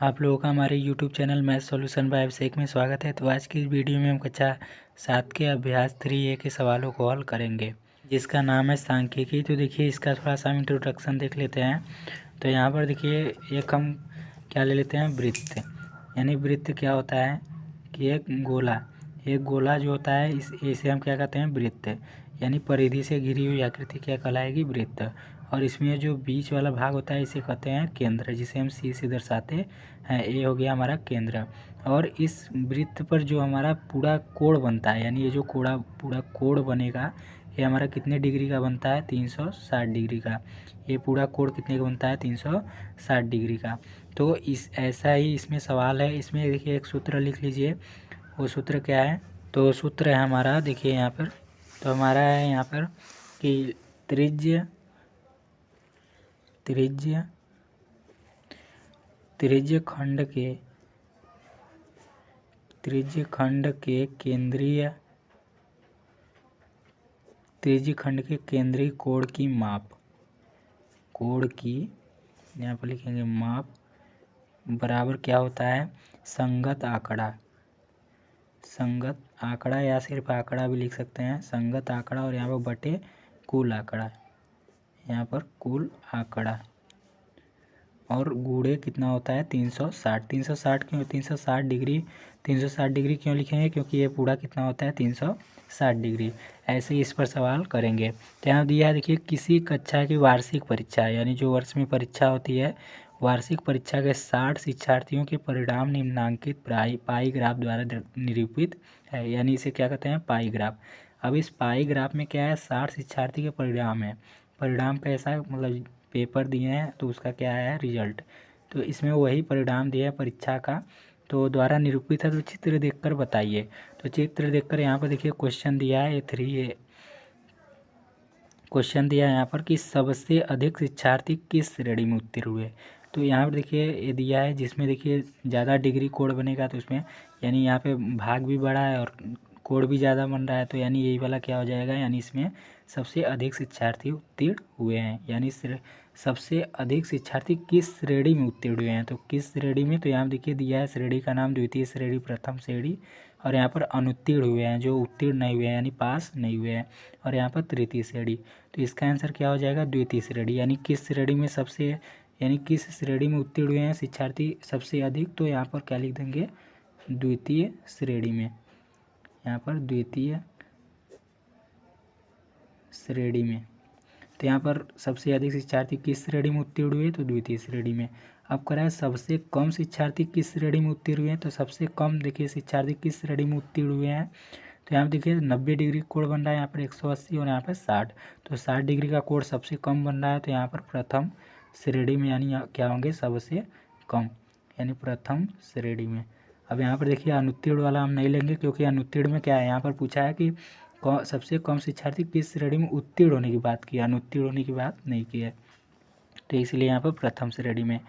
आप लोगों का हमारे YouTube channel math solution by Abhishek में स्वागत है। तो आज की इस वीडियो में हम कक्षा 7 के अभ्यास 3A के सवालों को हल करेंगे, जिसका नाम है सांख्यिकी। तो देखिए इसका थोड़ा सा हम इंट्रोडक्शन देख लेते हैं। तो यहाँ पर देखिए एक हम क्या ले लेते हैं, वृत्त। यानी वृत्त क्या होता है कि एक गोला जो होता है इसे हम क्या कहते हैं, वृत्त। यानी परिधि से घिरी हुई आकृति क्या कहलाएगी, वृत्त। और इसमें जो बीच वाला भाग होता है इसे कहते हैं केंद्र, जिसे हम सी से दर्शाते हैं। ये हो गया हमारा केंद्र। और इस वृत्त पर जो हमारा पूरा कोण बनता है, यानी ये जो पूरा कोण बनेगा, ये हमारा कितने डिग्री का बनता है, 360 डिग्री का। ये पूरा कोण कितने का बनता है, 360 डिग्री का। तो इस ऐसा ही इसमें सवाल है। इसमें देखिए एक सूत्र लिख लीजिए। वो सूत्र क्या है, तो सूत्र है हमारा, देखिए यहाँ पर। तो हमारा है यहाँ पर कि त्रिज्य खंड के केंद्रीय कोण की माप, यहाँ पर लिखेंगे माप, बराबर क्या होता है, संगत आंकड़ा या सिर्फ आंकड़ा भी लिख सकते हैं, संगत आंकड़ा। और यहाँ पर बटे कुल आंकड़ा, यहाँ पर कुल आंकड़ा। और गुणे कितना होता है, 360। 360 क्यों, 360 डिग्री क्यों लिखेंगे, क्योंकि ये पूरा कितना होता है, 360 डिग्री। ऐसे ही इस पर सवाल करेंगे। तो यहाँ दिया है देखिए, किसी कक्षा की वार्षिक परीक्षा, यानी जो वर्ष में परीक्षा होती है, वार्षिक परीक्षा के 60 शिक्षार्थियों के परिणाम निम्नांकित पाई ग्राफ द्वारा निरूपित है। यानी इसे क्या कहते हैं, पाई ग्राफ। अब इस पाई ग्राफ में क्या है, 60 शिक्षार्थी के परिणाम है। परिणाम कैसा, मतलब पेपर दिए हैं तो उसका क्या है, रिजल्ट। तो इसमें वही परिणाम दिया है परीक्षा का, तो द्वारा निरूपित है। तो चित्र देखकर बताइए। तो चित्र देखकर यहाँ पर देखिए क्वेश्चन दिया है, ये क्वेश्चन दिया है यहाँ पर कि सबसे अधिक शिक्षार्थी किस श्रेणी में उत्तीर्ण हुए। तो यहाँ पर देखिए ये दिया है, जिसमें देखिए ज़्यादा डिग्री कोड बनेगा, तो उसमें यानी यहाँ पे भाग भी बड़ा है और कोड भी ज़्यादा बन रहा है, तो यानी यही वाला क्या हो जाएगा, यानी इसमें सबसे अधिक शिक्षार्थी उत्तीर्ण हुए हैं। यानी सबसे अधिक शिक्षार्थी किस श्रेणी में उत्तीर्ण हुए हैं। तो किस श्रेणी में, तो यहाँ देखिए दिया है श्रेणी का नाम, द्वितीय श्रेणी, प्रथम श्रेणी। और यहाँ पर अनुत्तीर्ण हुए हैं, जो उत्तीर्ण नहीं हुए हैं यानी पास नहीं हुए हैं। और यहाँ पर तृतीय श्रेणी। तो इसका आंसर क्या हो जाएगा, द्वितीय श्रेणी। यानी किस श्रेणी में किस श्रेणी में उत्तीर्ण हुए हैं शिक्षार्थी सबसे अधिक, तो यहाँ पर क्या लिख देंगे, द्वितीय श्रेणी में। यहाँ पर द्वितीय श्रेणी में। तो यहाँ पर सबसे अधिक शिक्षार्थी किस श्रेणी में उत्तीर्ण हुए, तो द्वितीय श्रेणी में। अब कह रहा है सबसे कम शिक्षार्थी किस श्रेणी में उत्तीर्ण हुए हैं। तो सबसे कम देखिए शिक्षार्थी किस श्रेणी में उत्तीर्ण हुए हैं। तो यहाँ पर देखिए 90 डिग्री कोण बन रहा है, यहाँ पर 180 और यहाँ पर 60। तो 60 डिग्री का कोण सबसे कम बन रहा है, तो यहाँ पर प्रथम श्रेणी में, यानी क्या होंगे, सबसे कम, यानी प्रथम श्रेणी में। अब यहाँ पर देखिए अनुत्तीर्ण वाला हम नहीं लेंगे, क्योंकि अनुत्तीर्ण में क्या है, यहाँ पर पूछा है कि सबसे कम शिक्षार्थी किस श्रेणी में उत्तीर्ण होने की बात की है, अनुत्तीर्ण होने की बात नहीं की है। तो इसलिए यहाँ पर प्रथम श्रेणी में।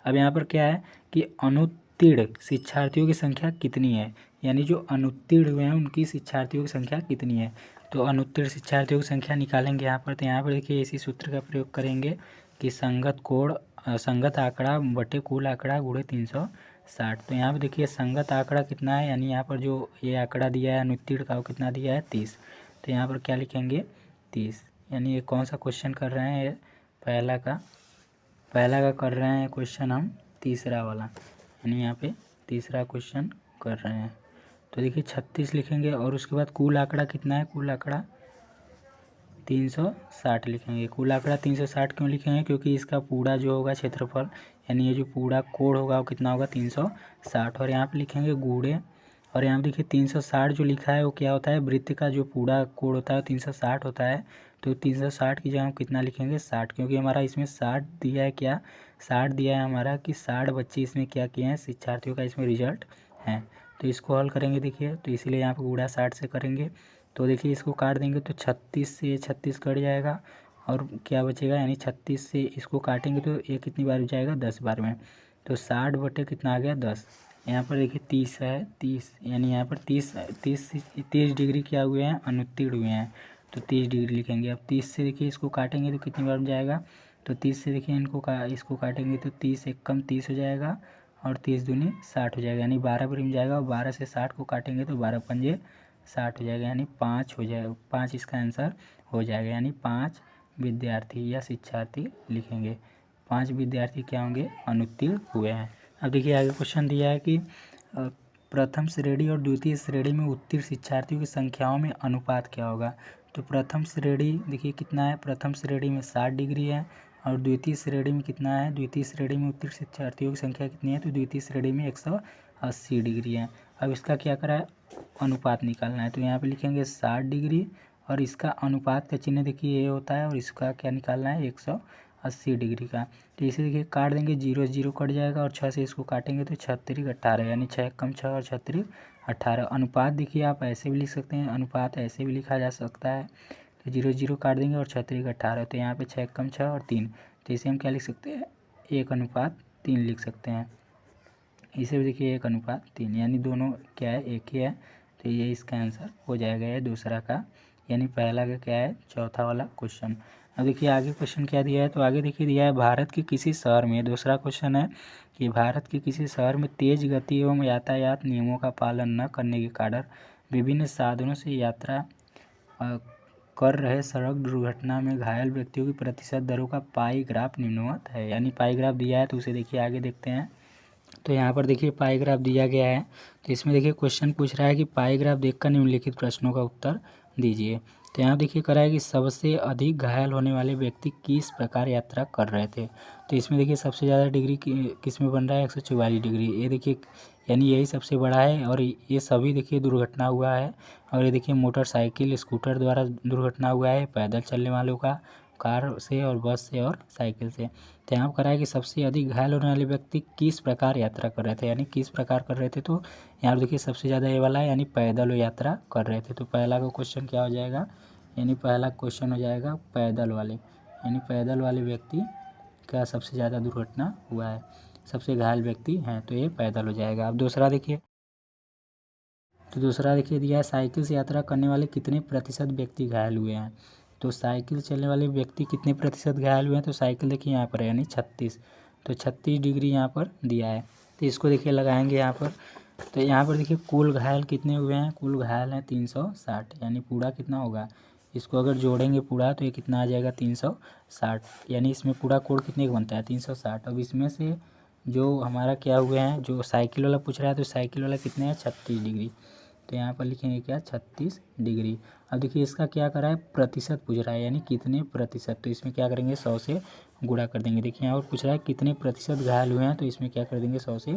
अब यहाँ पर क्या है कि अनुत्तीर्ण शिक्षार्थियों की संख्या कितनी है, यानी जो अनुत्तीर्ण हुए हैं उनकी शिक्षार्थियों की संख्या कितनी है। तो अनुत्तीर्ण शिक्षार्थियों की संख्या निकालेंगे यहाँ पर। तो यहाँ पर देखिए इसी सूत्र का प्रयोग करेंगे कि संगत आंकड़ा बटे कुल आंकड़ा गुणे 360। तो यहाँ पर देखिए संगत आंकड़ा कितना है, यानी यहाँ पर जो ये आंकड़ा दिया है अनुत्तीर्ण का, वो कितना दिया है, 30। तो यहाँ पर क्या लिखेंगे, 30। यानी ये कौन सा क्वेश्चन कर रहे हैं, ये पहला का कर रहे हैं क्वेश्चन हम, तीसरा वाला, यानी यहाँ पे तीसरा क्वेश्चन कर रहे हैं। तो देखिए 36 लिखेंगे और उसके बाद कुल आंकड़ा कितना है, कुल आंकड़ा 360 लिखेंगे। कुल आंकड़ा 360 क्यों लिखेंगे, क्योंकि इसका पूरा जो होगा क्षेत्रफल, यानी ये जो पूरा कोण होगा वो कितना होगा, 360। और यहाँ पे लिखेंगे गुणे। और यहाँ पे देखिए 360 जो लिखा है वो क्या होता है, वृत्त का जो पूरा कोण होता है 360 होता है। तो 360 की जगह हम कितना लिखेंगे, 60, क्योंकि हमारा इसमें 60 दिया है, क्या 60 दिया है हमारा कि 60 बच्चे इसमें क्या किए हैं, शिक्षार्थियों का इसमें रिजल्ट है। तो इसको हल करेंगे देखिए, तो इसलिए यहाँ पर गुणा 60 से करेंगे। तो देखिए इसको काट देंगे तो 36 से 36 कट जाएगा और क्या बचेगा, यानी 36 से इसको काटेंगे तो ये कितनी बार हो जाएगा, 10 बार में। तो 60 बटे कितना आ गया, 10। यहाँ पर देखिए 30 है, 30, यानी यहाँ पर 30 डिग्री क्या हुए हैं, अनुत्तीर्ण हुए हैं। तो 30 डिग्री लिखेंगे। अब 30 से देखिए इसको काटेंगे तो कितनी बार हो जाएगा, तो 30 से देखिए इसको काटेंगे तो 30 एक कम 30 हो जाएगा और 30 दूनी 60 हो जाएगा, यानी 12 पर जाएगा और 12 से 60 को काटेंगे तो 12 पंजे 60 हो जाएगा, यानी 5 हो जाएगा, 5 इसका आंसर हो जाएगा। यानी 5 विद्यार्थी या शिक्षार्थी लिखेंगे, 5 विद्यार्थी क्या होंगे, अनुत्तीर्ण हुए हैं। अब देखिए आगे क्वेश्चन दिया है कि प्रथम श्रेणी और द्वितीय श्रेणी में उत्तीर्ण शिक्षार्थियों की संख्याओं में अनुपात क्या होगा। तो प्रथम श्रेणी देखिए कितना है, प्रथम श्रेणी में 60 डिग्री है और द्वितीय श्रेणी में कितना है, द्वितीय श्रेणी में उत्तीर्ण शिक्षार्थियों की संख्या कितनी है, तो द्वितीय श्रेणी में 180 डिग्री है। अब इसका क्या करा है, अनुपात निकालना है, तो यहाँ पे लिखेंगे 60 डिग्री और इसका अनुपात का चिन्ह देखिए ये होता है और इसका क्या निकालना है, 180 डिग्री का। तो इसे देखिए काट देंगे, 0 0 कट जाएगा और 6 से इसको काटेंगे तो 6 3 18, यानी 6 कम 6 और 6 3 18। अनुपात देखिए आप ऐसे भी लिख सकते हैं, अनुपात ऐसे भी लिखा जा सकता है, तो 0 0 काट देंगे और 6 3 18, तो यहाँ पे 6 कम 6 और 3, तो इसे हम क्या लिख सकते हैं, 1:3 लिख सकते हैं। इसे भी देखिए 1:3, यानी दोनों क्या है, एक ही है, तो ये इसका आंसर हो जाएगा, ये दूसरा का, यानी पहला का क्या है, चौथा वाला क्वेश्चन। अब देखिए आगे क्वेश्चन क्या दिया है, तो आगे देखिए दिया है भारत के किसी शहर में, दूसरा क्वेश्चन है कि भारत के किसी शहर में तेज गति एवं यातायात नियमों का पालन न करने के कारण विभिन्न साधनों से यात्रा कर रहे सड़क दुर्घटना में घायल व्यक्तियों की प्रतिशत दरों का पाई ग्राफ निम्नवत है। यानी पाई ग्राफ दिया है, तो उसे देखिए आगे देखते हैं। तो यहाँ पर देखिए पाई ग्राफ दिया गया है, तो इसमें देखिए क्वेश्चन पूछ रहा है कि पाई ग्राफ देखकर निम्नलिखित प्रश्नों का उत्तर दीजिए। तो यहाँ देखिए करा है कि सबसे अधिक घायल होने वाले व्यक्ति किस प्रकार यात्रा कर रहे थे। तो इसमें देखिए सबसे ज़्यादा डिग्री किस में बन रहा है, 144 डिग्री, ये देखिए यानी यही सबसे बड़ा है और ये सभी देखिए दुर्घटना हुआ है। और ये देखिए मोटरसाइकिल स्कूटर द्वारा दुर्घटना हुआ है, पैदल चलने वालों का, कार से और बस से और साइकिल से। तो यहाँ पर करा है कि सबसे अधिक घायल होने वाले व्यक्ति किस प्रकार यात्रा कर रहे थे, यानी किस प्रकार कर रहे थे, तो यहाँ देखिए सबसे ज़्यादा ये वाला है, यानी पैदल वो यात्रा कर रहे थे। तो पहला का क्वेश्चन क्या हो जाएगा, यानी पहला क्वेश्चन हो जाएगा पैदल वाले, यानी पैदल वाले व्यक्ति का सबसे ज़्यादा दुर्घटना हुआ है, सबसे घायल व्यक्ति हैं, तो ये पैदल हो जाएगा। अब दूसरा देखिए, तो दूसरा देखिए दिया है साइकिल से यात्रा करने वाले कितने प्रतिशत व्यक्ति घायल हुए हैं। तो साइकिल चलने वाले व्यक्ति कितने प्रतिशत घायल हुए हैं, तो साइकिल देखिए यहाँ पर है, यानी 36, तो 36 डिग्री यहाँ पर दिया है। तो इसको देखिए लगाएंगे यहाँ पर, तो यहाँ पर देखिए कुल घायल कितने हुए हैं, कुल घायल हैं 360, यानी पूरा कितना होगा, इसको अगर जोड़ेंगे पूरा तो ये कितना आ जाएगा 360, यानी इसमें पूरा कोड कितने का बनता है 360। अब इसमें से जो हमारा क्या हुए हैं, जो साइकिल वाला पूछ रहा है, तो साइकिल वाला कितने हैं 36 डिग्री, तो यहाँ पर लिखेंगे क्या 36 डिग्री। अब देखिए इसका क्या करा है, प्रतिशत पूछ रहा है, यानी कितने प्रतिशत, तो इसमें क्या करेंगे 100 से गुणा कर देंगे। देखिए यहाँ पर पूछ रहा है कितने प्रतिशत घायल हुए हैं, तो इसमें क्या कर देंगे 100 से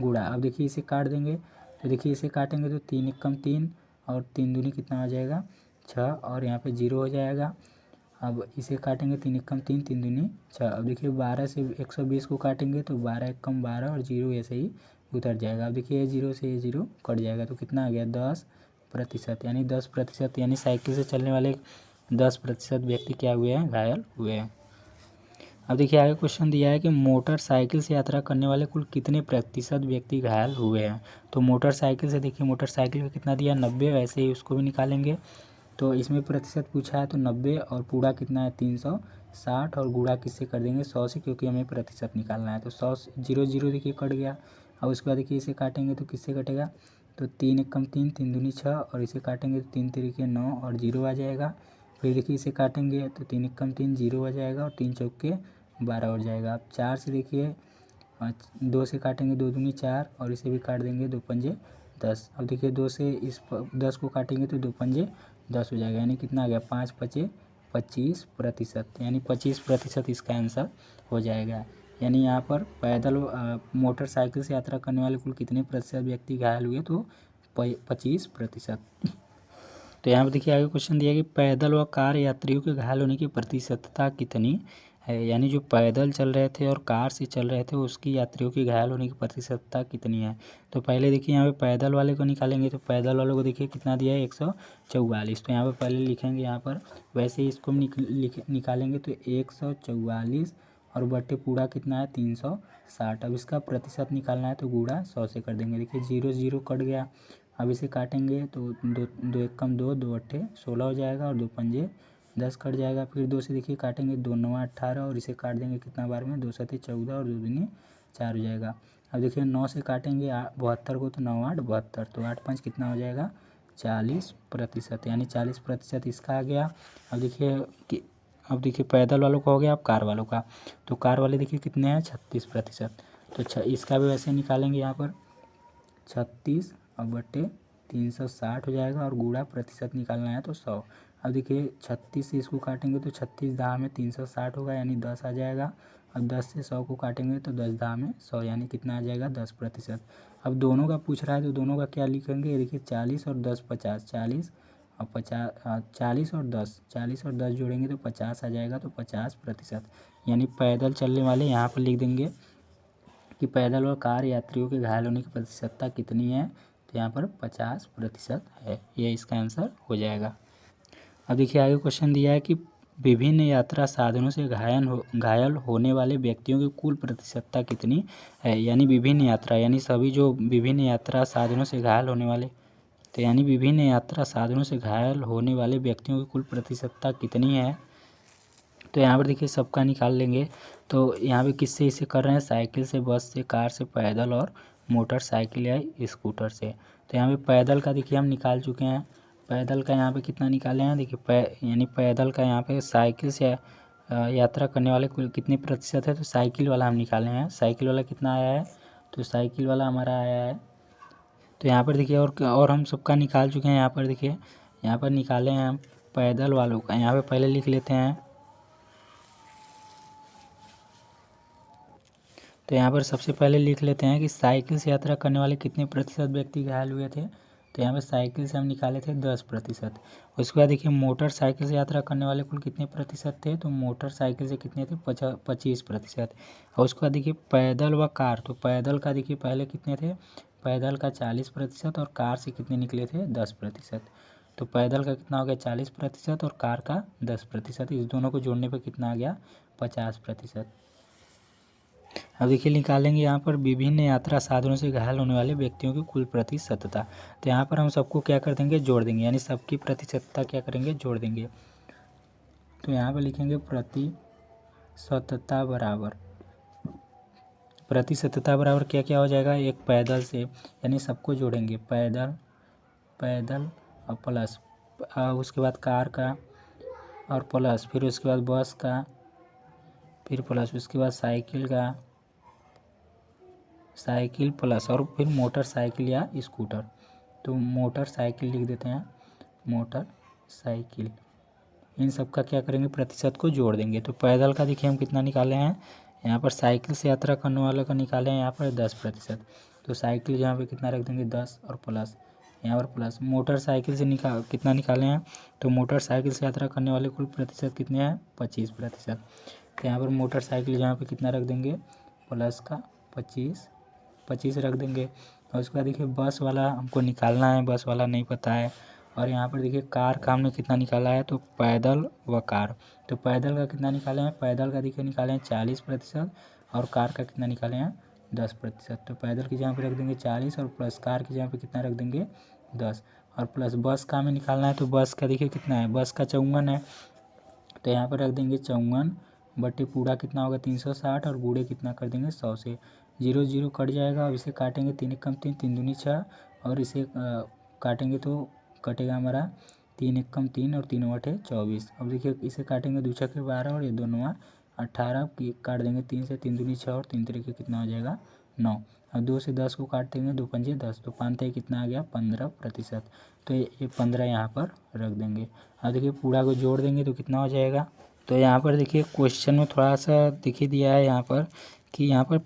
गुणा। अब देखिए इसे काट देंगे, तो देखिए इसे काटेंगे तो 3 एकम 3 और 3 दूनी कितना आ जाएगा 6 और यहाँ पे 0 हो जाएगा। अब इसे काटेंगे 3 एकम 3 3 दूनी 6। अब देखिए 12 से 120 को काटेंगे तो 12 एकम 12 और 0 ऐसे ही उतर जाएगा। अब देखिए 0 से 0 कट जाएगा तो कितना आ गया 10%, यानी 10%, यानी साइकिल से चलने वाले 10% व्यक्ति क्या हुए हैं, घायल हुए हैं। अब देखिए आगे क्वेश्चन दिया है कि मोटरसाइकिल से यात्रा करने वाले कुल कितने प्रतिशत व्यक्ति घायल हुए हैं। तो मोटरसाइकिल से देखिए मोटरसाइकिल का कितना दिया 90, वैसे ही उसको भी निकालेंगे। तो इसमें प्रतिशत पूछा है तो 90 और पूरा कितना है 360 और गुणा किससे कर देंगे 100 से, क्योंकि हमें प्रतिशत निकालना है। तो 100 0 0 देखिए कट गया। अब उसके बाद देखिए इसे काटेंगे तो किससे कटेगा, तो 3 एकम 3 3 दूनी 6 और इसे काटेंगे तो 3 तरीके 9 और 0 आ जाएगा। फिर देखिए इसे काटेंगे तो 3 एकम 3 0 आ जाएगा और 3 चौके 12 हो जाएगा। अब 4 से देखिए 2 से काटेंगे 2 दूनी 4 और इसे भी काट देंगे 2 पंजे 10। अब देखिए 2 से इस 10 को काटेंगे तो 2 पंजे 10 हो जाएगा, यानी कितना आ गया 5 पचे 25%, यानी 25% इसका आंसर हो जाएगा। यानी यहाँ पर पैदल मोटरसाइकिल से यात्रा करने वाले कुल कितने प्रतिशत व्यक्ति घायल हुए, तो 25%। तो यहाँ पर देखिए आगे क्वेश्चन दिया कि पैदल व कार यात्रियों के घायल होने की प्रतिशतता कितनी है, यानी जो पैदल चल रहे थे और कार से चल रहे थे उसकी यात्रियों की घायल होने की प्रतिशतता कितनी है। तो पहले देखिए यहाँ पे पैदल वाले को निकालेंगे, तो पैदल वालों को देखिए कितना दिया है 144, तो यहाँ पर पहले लिखेंगे यहाँ पर, वैसे ही इसको निकालेंगे तो 144 और बट्टे पूरा कितना है 360। अब इसका प्रतिशत निकालना है तो गुणा 100 से कर देंगे। देखिए 0 0 कट गया। अब इसे काटेंगे तो 2 एकम 2 2 अट्ठे 16 हो जाएगा और 2 पंजे 10 कट जाएगा। फिर 2 से देखिए काटेंगे 2 9 18 और इसे काट देंगे कितना बार में 2 7 14 और 2 दूनी 4 हो जाएगा। अब देखिए 9 से काटेंगे 72 को, तो 9 8 72, तो 8 5 कितना हो जाएगा 40%, यानी 40% इसका आ गया। अब देखिए कि अब देखिए पैदल वालों का हो गया, अब कार वालों का। तो कार वाले देखिए कितने हैं 36%, तो इसका भी वैसे निकालेंगे यहाँ पर 36 और बटे 360 हो जाएगा, और गुणा प्रतिशत निकालना है तो 100। अब देखिए 36 से इसको काटेंगे तो 36 दाह में 360 होगा, यानी 10 आ जाएगा। अब 10 से 100 को काटेंगे तो 10 दाह में 100, यानी कितना आ जाएगा 10%। अब दोनों का पूछ रहा है तो दोनों का क्या लिखेंगे, देखिए 40 और 10 50, 40 और 50, 40 और 10 जोड़ेंगे तो 50 आ जाएगा, तो 50%। यानी पैदल चलने वाले यहाँ पर लिख देंगे कि पैदल व कार यात्रियों के घायल होने की प्रतिशतता कितनी है, तो यहाँ पर 50% है। ये इसका आंसर हो जाएगा। अब देखिए आगे क्वेश्चन दिया है कि विभिन्न यात्रा साधनों से घायल होने वाले व्यक्तियों की कुल प्रतिशतता कितनी है। यानी विभिन्न यात्रा, यानी सभी जो विभिन्न यात्रा साधनों से घायल होने वाले, तो यानी विभिन्न यात्रा साधनों से घायल होने वाले व्यक्तियों की कुल प्रतिशतता कितनी है। तो यहाँ पर देखिए सबका निकाल लेंगे। तो यहाँ पे किससे इसे कर रहे हैं, साइकिल से, बस से, कार से, पैदल और मोटरसाइकिल या स्कूटर से। तो यहाँ पे पैदल का देखिए हम निकाल चुके हैं। पैदल का यहाँ पे कितना निकाले हैं, देखिए यानी पैदल का यहाँ पे साइकिल से यात्रा करने वाले कुल कितने प्रतिशत है, तो साइकिल वाला हम निकाले हैं। साइकिल वाला कितना आया है, तो साइकिल वाला हमारा आया है, तो यहाँ पर देखिए और हम सबका निकाल चुके हैं। यहाँ पर देखिए यहाँ पर निकाले हैं हम पैदल वालों का। यहाँ पे पहले लिख लेते हैं। तो यहाँ पर सबसे पहले लिख लेते हैं कि साइकिल से यात्रा करने वाले कितने प्रतिशत व्यक्ति घायल हुए थे। तो यहाँ पर साइकिल से हम निकाले थे 10%। उसके बाद देखिए मोटरसाइकिल से यात्रा करने वाले कुल कितने प्रतिशत थे, तो मोटरसाइकिल से कितने थे 25%। और उसके बाद देखिए पैदल व कार, तो पैदल का देखिए पहले कितने थे, पैदल का 40% और कार से कितने निकले थे 10%। तो पैदल का कितना हो गया 40% और कार का 10%, इस दोनों को जोड़ने पर कितना आ गया 50%। अब देखिए निकालेंगे यहाँ पर विभिन्न यात्रा साधनों से घायल होने वाले व्यक्तियों की कुल प्रतिशतता। तो यहाँ पर हम सबको क्या कर देंगे, जोड़ देंगे, यानी सबकी प्रतिशतता क्या करेंगे, जोड़ देंगे। तो यहाँ पर लिखेंगे प्रतिशतता बराबर क्या क्या हो जाएगा, एक पैदल से, यानी सबको जोड़ेंगे, पैदल और प्लस उसके बाद कार का और प्लस, फिर उसके बाद बस का, फिर प्लस उसके बाद साइकिल का, साइकिल प्लस और फिर मोटरसाइकिल या स्कूटर। तो मोटरसाइकिल लिख देते हैं, मोटरसाइकिल। इन सब का क्या करेंगे, प्रतिशत को जोड़ देंगे। तो पैदल का देखिए हम कितना निकाले हैं, यहाँ पर साइकिल से यात्रा करने वाले का निकाले हैं यहाँ पर 10%। तो साइकिल यहाँ पे कितना रख देंगे 10 और प्लस यहाँ पर प्लस। मोटरसाइकिल से कितना निकाले हैं, तो मोटरसाइकिल से यात्रा करने वाले कुल प्रतिशत कितने हैं 25%। तो यहाँ पर मोटरसाइकिल यहाँ पे कितना रख देंगे, प्लस का 25 रख देंगे। और उसके बाद देखिए बस वाला हमको निकालना है, बस वाला नहीं पता है। और यहाँ पर देखिए कार का हमने कितना निकाला है, तो पैदल व कार। तो पैदल का कितना निकाले हैं, पैदल का देखिए निकाले हैं 40% और कार का कितना निकाले हैं 10%। तो पैदल की जगह पे रख देंगे 40 और प्लस कार की जगह पे कितना रख देंगे 10। और प्लस बस का हमें निकालना है, तो बस का देखिए कितना है, बस का 54 है, तो यहाँ पर रख देंगे 54 बटे पूरा कितना होगा 360 और बूढ़े कितना कर देंगे 100 से। 0 0 कट जाएगा। अब इसे काटेंगे 3 1 कम 3 3 दूनी 6 और इसे काटेंगे तो कटेगा हमारा 3 1 कम 3 और 3 बटे 24। अब देखिए इसे काटेंगे 2 6 12 और ये 2 9 18 काट देंगे 3 से, 3 दूनी 6 और 3 तरीके कितना हो जाएगा 9। अब 2 से 10 को काट देंगे, 2 पंजे 10, तो 5 कितना आ गया 15%। तो ये 15 यहाँ पर रख देंगे। अब देखिए पूरा को जोड़ देंगे तो कितना हो जाएगा। तो यहाँ पर देखिए क्वेश्चन में थोड़ा सा दिखी दिया है यहाँ पर कि यहाँ पर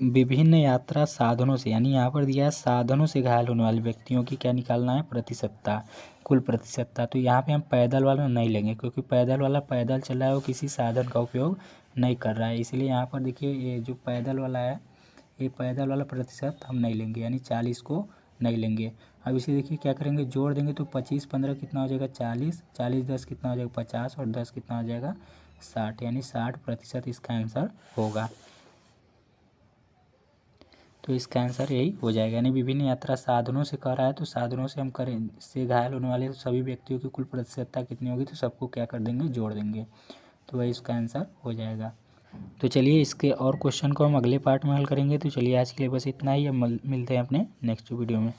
विभिन्न यात्रा साधनों से, यानी यहाँ पर दिया है साधनों से घायल होने वाले व्यक्तियों की क्या निकालना है प्रतिशतता, कुल प्रतिशतता। तो यहाँ पे हम पैदल वाला नहीं लेंगे, क्योंकि पैदल वाला पैदल चल रहा है, वो किसी साधन का उपयोग नहीं कर रहा है, इसलिए यहाँ पर देखिए ये जो पैदल वाला है, ये पैदल वाला प्रतिशत हम नहीं लेंगे, यानी 40 को नहीं लेंगे। अब इसे देखिए क्या करेंगे, जोड़ देंगे तो 25 15 कितना हो जाएगा 40, 40 10 कितना हो जाएगा 50 और 10 कितना हो जाएगा 60, यानी 60% इसका आंसर होगा। तो इसका आंसर यही हो जाएगा। यानी विभिन्न यात्रा साधनों से कह रहा है, तो साधनों से हम करें से घायल होने वाले सभी व्यक्तियों की कुल प्रतिशतता कितनी होगी, तो सबको क्या कर देंगे जोड़ देंगे, तो वही इसका आंसर हो जाएगा। तो चलिए इसके और क्वेश्चन को हम अगले पार्ट में हल करेंगे। तो चलिए आज के लिए बस इतना ही, अब मिलते हैं अपने नेक्स्ट वीडियो में।